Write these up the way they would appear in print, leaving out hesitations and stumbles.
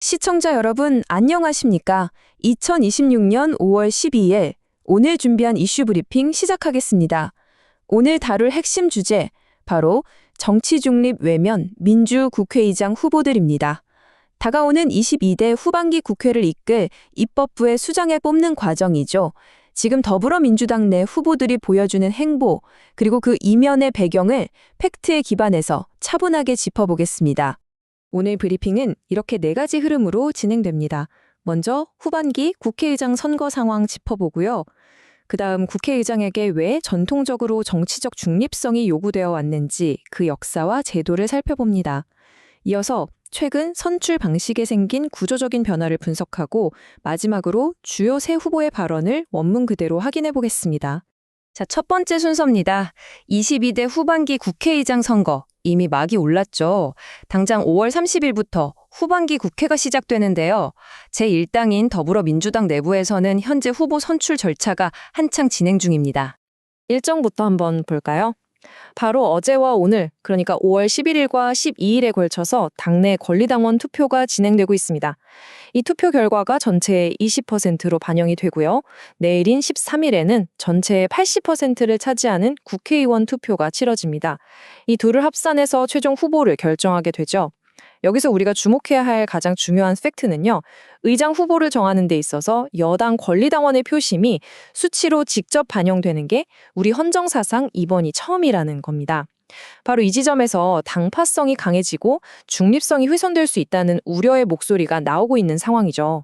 시청자 여러분, 안녕하십니까? 2026년 5월 12일, 오늘 준비한 이슈 브리핑 시작하겠습니다. 오늘 다룰 핵심 주제, 바로 정치 중립 외면 민주국회의장 후보들입니다. 다가오는 22대 후반기 국회를 이끌 입법부의 수장에 뽑는 과정이죠. 지금 더불어민주당 내 후보들이 보여주는 행보, 그리고 그 이면의 배경을 팩트에 기반해서 차분하게 짚어보겠습니다. 오늘 브리핑은 이렇게 4가지 흐름으로 진행됩니다. 먼저 후반기 국회의장 선거 상황 짚어보고요. 그 다음 국회의장에게 왜 전통적으로 정치적 중립성이 요구되어 왔는지 그 역사와 제도를 살펴봅니다. 이어서 최근 선출 방식에 생긴 구조적인 변화를 분석하고 마지막으로 주요 세 후보의 발언을 원문 그대로 확인해 보겠습니다. 자, 첫 번째 순서입니다. 22대 후반기 국회의장 선거. 이미 막이 올랐죠. 당장 5월 30일부터 후반기 국회가 시작되는데요. 제1당인 더불어민주당 내부에서는 현재 후보 선출 절차가 한창 진행 중입니다. 일정부터 한번 볼까요? 바로 어제와 오늘, 그러니까 5월 11일과 12일에 걸쳐서 당내 권리당원 투표가 진행되고 있습니다. 이 투표 결과가 전체의 20%로 반영이 되고요. 내일인 13일에는 전체의 80%를 차지하는 국회의원 투표가 치러집니다. 이 둘을 합산해서 최종 후보를 결정하게 되죠. 여기서 우리가 주목해야 할 가장 중요한 팩트는요. 의장 후보를 정하는 데 있어서 여당 권리당원의 표심이 수치로 직접 반영되는 게 우리 헌정사상 이번이 처음이라는 겁니다. 바로 이 지점에서 당파성이 강해지고 중립성이 훼손될 수 있다는 우려의 목소리가 나오고 있는 상황이죠.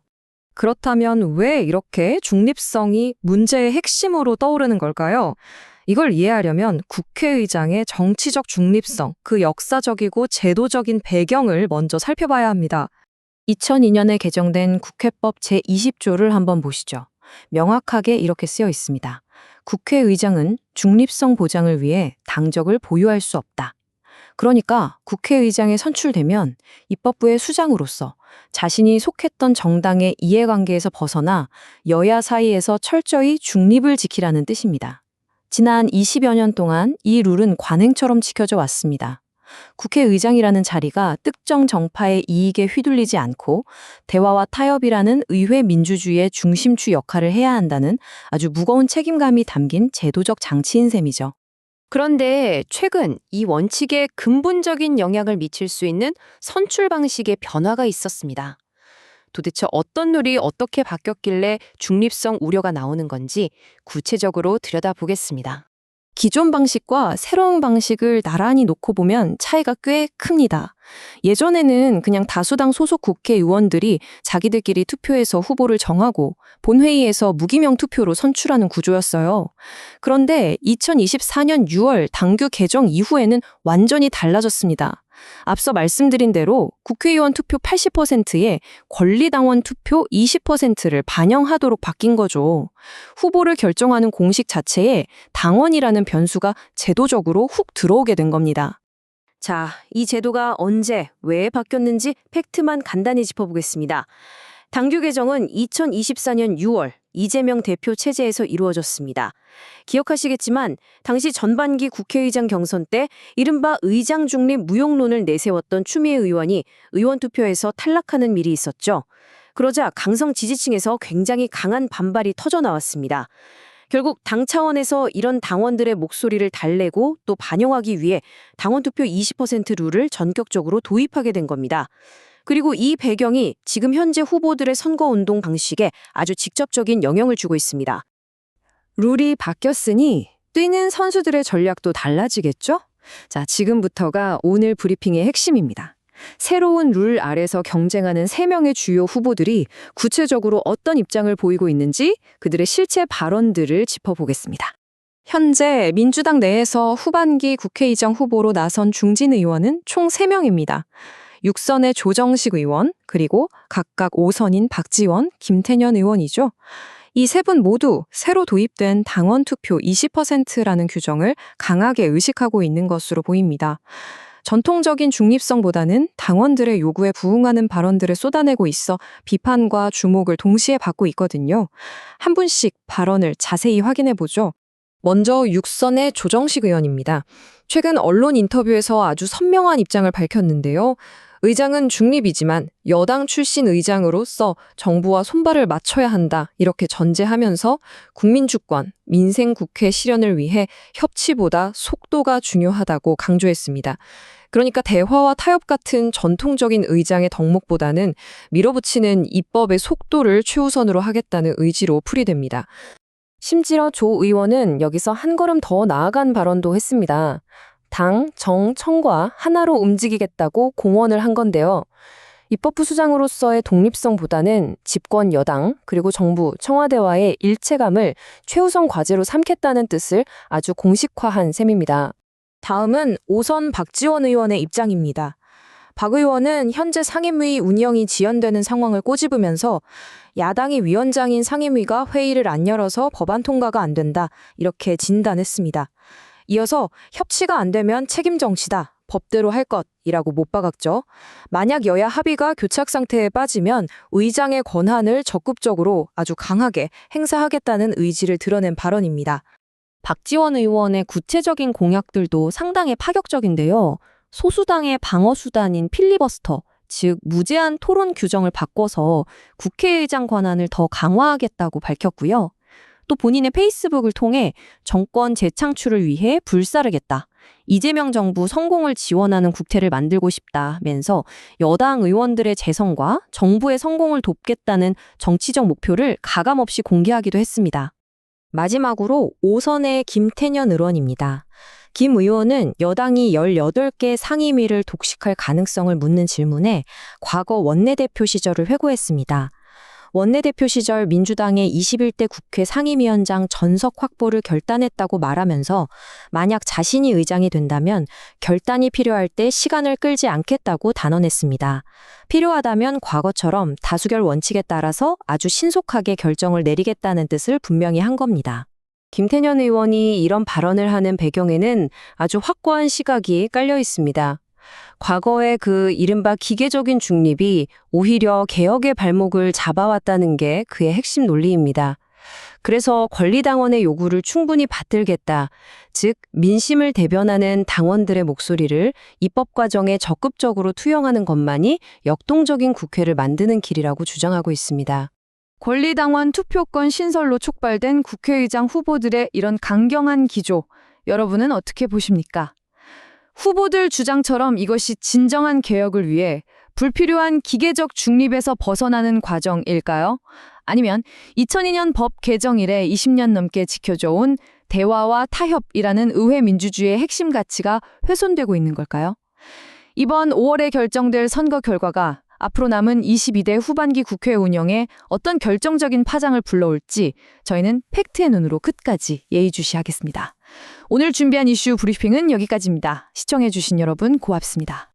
그렇다면 왜 이렇게 중립성이 문제의 핵심으로 떠오르는 걸까요? 이걸 이해하려면 국회의장의 정치적 중립성, 그 역사적이고 제도적인 배경을 먼저 살펴봐야 합니다. 2002년에 개정된 국회법 제20조를 한번 보시죠. 명확하게 이렇게 쓰여 있습니다. 국회의장은 중립성 보장을 위해 당적을 보유할 수 없다. 그러니까 국회의장에 선출되면 입법부의 수장으로서 자신이 속했던 정당의 이해관계에서 벗어나 여야 사이에서 철저히 중립을 지키라는 뜻입니다. 지난 20여 년 동안 이 룰은 관행처럼 지켜져 왔습니다. 국회의장이라는 자리가 특정 정파의 이익에 휘둘리지 않고 대화와 타협이라는 의회 민주주의의 중심축 역할을 해야 한다는 아주 무거운 책임감이 담긴 제도적 장치인 셈이죠. 그런데 최근 이 원칙에 근본적인 영향을 미칠 수 있는 선출 방식의 변화가 있었습니다. 도대체 어떤 룰이 어떻게 바뀌었길래 중립성 우려가 나오는 건지 구체적으로 들여다보겠습니다. 기존 방식과 새로운 방식을 나란히 놓고 보면 차이가 꽤 큽니다. 예전에는 그냥 다수당 소속 국회의원들이 자기들끼리 투표해서 후보를 정하고 본회의에서 무기명 투표로 선출하는 구조였어요. 그런데 2024년 6월 당규 개정 이후에는 완전히 달라졌습니다. 앞서 말씀드린 대로 국회의원 투표 80%에 권리당원 투표 20%를 반영하도록 바뀐 거죠. 후보를 결정하는 공식 자체에 당원이라는 변수가 제도적으로 훅 들어오게 된 겁니다. 자, 이 제도가 언제, 왜 바뀌었는지 팩트만 간단히 짚어보겠습니다. 당규 개정은 2024년 6월 이재명 대표 체제에서 이루어졌습니다. 기억하시겠지만 당시 전반기 국회의장 경선 때 이른바 의장 중립 무용론을 내세웠던 추미애 의원이 의원 투표에서 탈락하는 일이 있었죠. 그러자 강성 지지층에서 굉장히 강한 반발이 터져 나왔습니다. 결국 당 차원에서 이런 당원들의 목소리를 달래고 또 반영하기 위해 당원투표 20% 룰을 전격적으로 도입하게 된 겁니다. 그리고 이 배경이 지금 현재 후보들의 선거운동 방식에 아주 직접적인 영향을 주고 있습니다. 룰이 바뀌었으니 뛰는 선수들의 전략도 달라지겠죠? 자, 지금부터가 오늘 브리핑의 핵심입니다. 새로운 룰 아래서 경쟁하는 3명의 주요 후보들이 구체적으로 어떤 입장을 보이고 있는지 그들의 실제 발언들을 짚어보겠습니다. 현재 민주당 내에서 후반기 국회의장 후보로 나선 중진 의원은 총 3명입니다. 6선의 조정식 의원, 그리고 각각 5선인 박지원, 김태년 의원이죠. 이 세 분 모두 새로 도입된 당원 투표 20%라는 규정을 강하게 의식하고 있는 것으로 보입니다. 전통적인 중립성보다는 당원들의 요구에 부응하는 발언들을 쏟아내고 있어 비판과 주목을 동시에 받고 있거든요. 한 분씩 발언을 자세히 확인해보죠. 먼저 6선의 조정식 의원입니다. 최근 언론 인터뷰에서 아주 선명한 입장을 밝혔는데요. 의장은 중립이지만 여당 출신 의장으로서 정부와 손발을 맞춰야 한다 이렇게 전제하면서 국민주권, 민생국회 실현을 위해 협치보다 속도가 중요하다고 강조했습니다. 그러니까 대화와 타협 같은 전통적인 의장의 덕목보다는 밀어붙이는 입법의 속도를 최우선으로 하겠다는 의지로 풀이됩니다. 심지어 조 의원은 여기서 한 걸음 더 나아간 발언도 했습니다. 당, 정, 청과 하나로 움직이겠다고 공언을 한 건데요. 입법부 수장으로서의 독립성보다는 집권 여당 그리고 정부, 청와대와의 일체감을 최우선 과제로 삼겠다는 뜻을 아주 공식화한 셈입니다. 다음은 오선 박지원 의원의 입장입니다. 박 의원은 현재 상임위 운영이 지연되는 상황을 꼬집으면서 야당이 위원장인 상임위가 회의를 안 열어서 법안 통과가 안 된다 이렇게 진단했습니다. 이어서 협치가 안 되면 책임 정치다. 법대로 할 것이라고 못 박았죠. 만약 여야 합의가 교착 상태에 빠지면 의장의 권한을 적극적으로 아주 강하게 행사하겠다는 의지를 드러낸 발언입니다. 박지원 의원의 구체적인 공약들도 상당히 파격적인데요. 소수당의 방어수단인 필리버스터, 즉 무제한 토론 규정을 바꿔서 국회의장 권한을 더 강화하겠다고 밝혔고요. 또 본인의 페이스북을 통해 정권 재창출을 위해 불사르겠다. 이재명 정부 성공을 지원하는 국회를 만들고 싶다면서 여당 의원들의 재선과 정부의 성공을 돕겠다는 정치적 목표를 가감없이 공개하기도 했습니다. 마지막으로 5선의 김태년 의원입니다. 김 의원은 여당이 18개 상임위를 독식할 가능성을 묻는 질문에 과거 원내대표 시절을 회고했습니다. 원내대표 시절 민주당의 21대 국회 상임위원장 전석 확보를 결단했다고 말하면서 만약 자신이 의장이 된다면 결단이 필요할 때 시간을 끌지 않겠다고 단언했습니다. 필요하다면 과거처럼 다수결 원칙에 따라서 아주 신속하게 결정을 내리겠다는 뜻을 분명히 한 겁니다. 김태년 의원이 이런 발언을 하는 배경에는 아주 확고한 시각이 깔려 있습니다. 과거의 그 이른바 기계적인 중립이 오히려 개혁의 발목을 잡아왔다는 게 그의 핵심 논리입니다. 그래서 권리당원의 요구를 충분히 받들겠다. 즉, 민심을 대변하는 당원들의 목소리를 입법 과정에 적극적으로 투영하는 것만이 역동적인 국회를 만드는 길이라고 주장하고 있습니다. 권리당원 투표권 신설로 촉발된 국회의장 후보들의 이런 강경한 기조, 여러분은 어떻게 보십니까? 후보들 주장처럼 이것이 진정한 개혁을 위해 불필요한 기계적 중립에서 벗어나는 과정일까요? 아니면 2002년 법 개정 이래 20년 넘게 지켜져 온 대화와 타협이라는 의회 민주주의의 핵심 가치가 훼손되고 있는 걸까요? 이번 5월에 결정될 선거 결과가 앞으로 남은 22대 후반기 국회 운영에 어떤 결정적인 파장을 불러올지 저희는 팩트의 눈으로 끝까지 예의주시하겠습니다. 오늘 준비한 이슈 브리핑은 여기까지입니다. 시청해주신 여러분 고맙습니다.